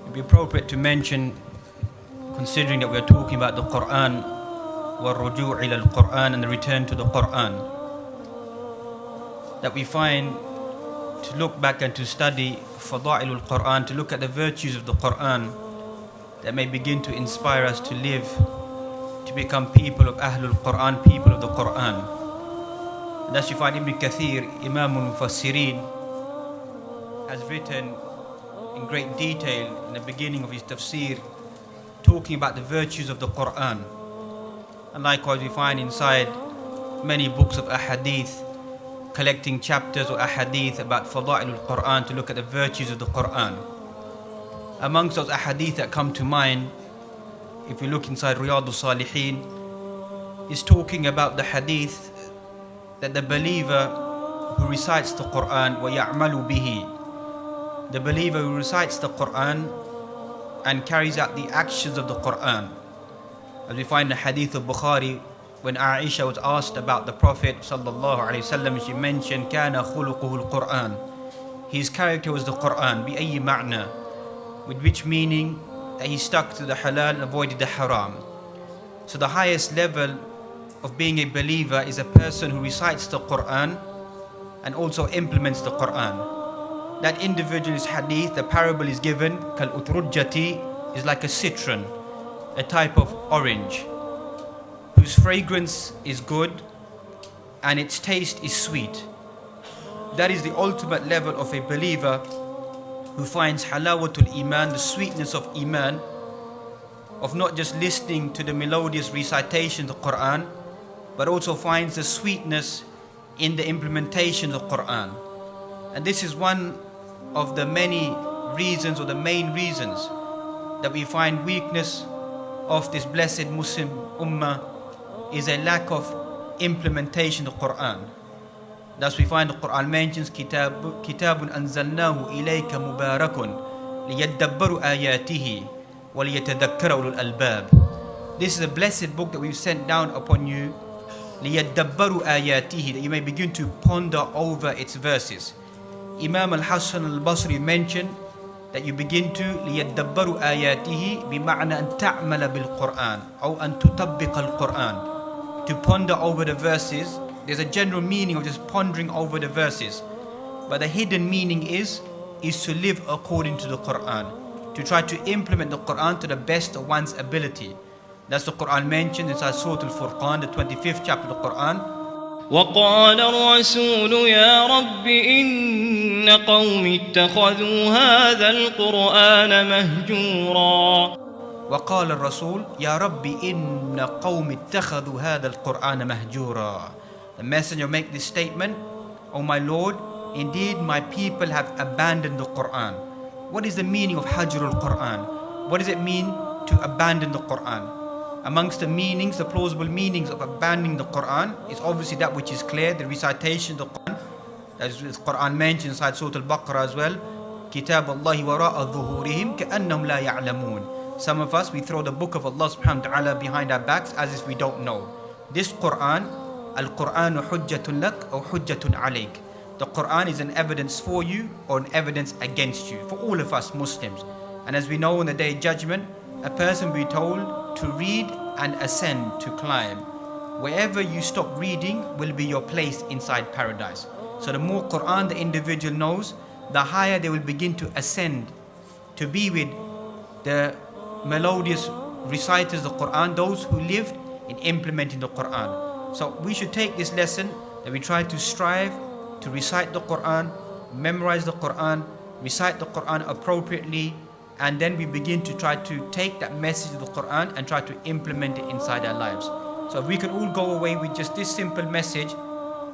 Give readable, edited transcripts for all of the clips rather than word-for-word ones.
It'd be appropriate to mention, considering that we are talking about the Qur'an, وَالرُّجُوعِ إِلَى الْقُرْآنِ, and the return to the Qur'an, that we find to look back and to study Fada'il al-Qur'an, to look at the virtues of the Qur'an that may begin to inspire us to live, to become people of Ahlul Qur'an, people of the Qur'an. And thus you find Ibn Kathir, Imam al-Mufassirin, has written in great detail in the beginning of his tafsir, talking about the virtues of the Qur'an. And likewise we find inside many books of ahadith, collecting chapters or ahadith about Fada'il al-Qur'an, to look at the virtues of the Qur'an. Amongst those ahadith that come to mind, if we look inside Riyadh al-Salihin, is talking about the hadith that the believer who recites the Qur'an, وَيَعْمَلُ بِهِ, the believer who recites the Qur'an and carries out the actions of the Qur'an. As we find the hadith of Bukhari, when Aisha was asked about the Prophet sallallahu alaihi wasallam, she mentioned, كَانَ خُلُقُهُ الْقُرْآنِ, his character was the Qur'an, بِأَيِّ مَعْنَى, with which meaning that he stuck to the halal and avoided the haram. So the highest level of being a believer is a person who recites the Qur'an and also implements the Qur'an. That individual's hadith, the parable is given, kal-utrujjati, is like a citron, a type of orange, whose fragrance is good and its taste is sweet. That is the ultimate level of a believer who finds halawatul iman, the sweetness of iman, of not just listening to the melodious recitation of the Qur'an, but also finds the sweetness in the implementation of the Qur'an. And this is one of the many reasons, or the main reasons, that we find weakness of this blessed Muslim ummah is a lack of implementation of the Qur'an. Thus we find the Qur'an mentions kitabun anzalnahu ilayka mubarakun liyadabbaru ayatihi wa liyatadhakkara ulul albab. This is a blessed book that we've sent down upon you, liyadabbaru ayatihi, that you may begin to ponder over its verses. Imam al-Hasan al-Basri mentioned that you begin to liyadabbaru ayatihi bima'na an ta'mala bil-Qur'an or an tutabbiq al-Qur'an, to ponder over the verses. There's a general meaning of just pondering over the verses, but the hidden meaning is to live according to the Qur'an, to try to implement the Qur'an to the best of one's ability. That's the Qur'an mentioned inside Surah Al-Furqan, the 25th chapter of the Qur'an. وقال الرسول يا رب إن قوم اتخذوا هذا القرآن مهجورا. وقال الرسول يا رب إن قوم اتخذوا هذا القرآن مهجورا. The messenger make this statement, O my Lord, indeed my people have abandoned the Qur'an. What is the meaning of Hajrul Qur'an? What does it mean to abandon the Qur'an? Amongst the meanings, the plausible meanings of abandoning the Qur'an is obviously that which is clear, the recitation of the Qur'an. As the Qur'an mentioned inside Surah Al-Baqarah as well, Kitab Allahi wara'a dhuhurihim ka'annahum la ya'lamun. Some of us, we throw the book of Allah subhanahu wa ta'ala behind our backs as if we don't know. This Qur'an, Al-Qur'anu hujjatun lak or hujjatun alayk. The Qur'an is an evidence for you or an evidence against you, for all of us Muslims. And as we know on the Day of Judgment, a person will be told to read and ascend, to climb. Wherever you stop reading will be your place inside paradise. So the more Qur'an the individual knows, the higher they will begin to ascend, to be with the melodious reciters of the Qur'an, those who lived in implementing the Qur'an. So we should take this lesson, that we try to strive to recite the Qur'an, memorize the Qur'an, recite the Qur'an appropriately, and then we begin to try to take that message of the Qur'an and try to implement it inside our lives. So if we can all go away with just this simple message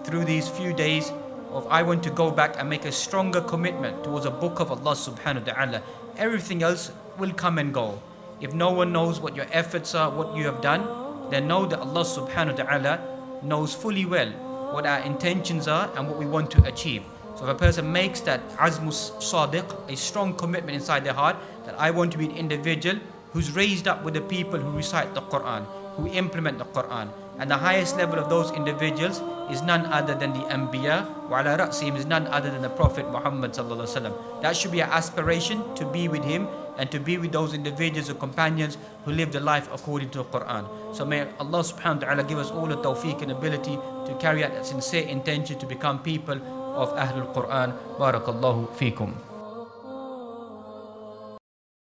through these few days of I want to go back and make a stronger commitment towards the book of Allah subhanahu wa ta'ala, everything else will come and go. If no one knows what your efforts are, what you have done, then know that Allah subhanahu wa ta'ala knows fully well what our intentions are and what we want to achieve. So if a person makes that azmus sadiq, a strong commitment inside their heart, that I want to be an individual who's raised up with the people who recite the Qur'an, who implement the Qur'an. And the highest level of those individuals is none other than the Anbiya, wa ala ra'sihim is none other than the Prophet Muhammad sallallahu alaihi wasallam. That should be our aspiration, to be with him and to be with those individuals or companions who live the life according to the Quran. So may Allah subhanahu wa ta'ala give us all the tawfiq and ability to carry out a sincere intention to become people of Ahlul Quran. Barakallahu feekum.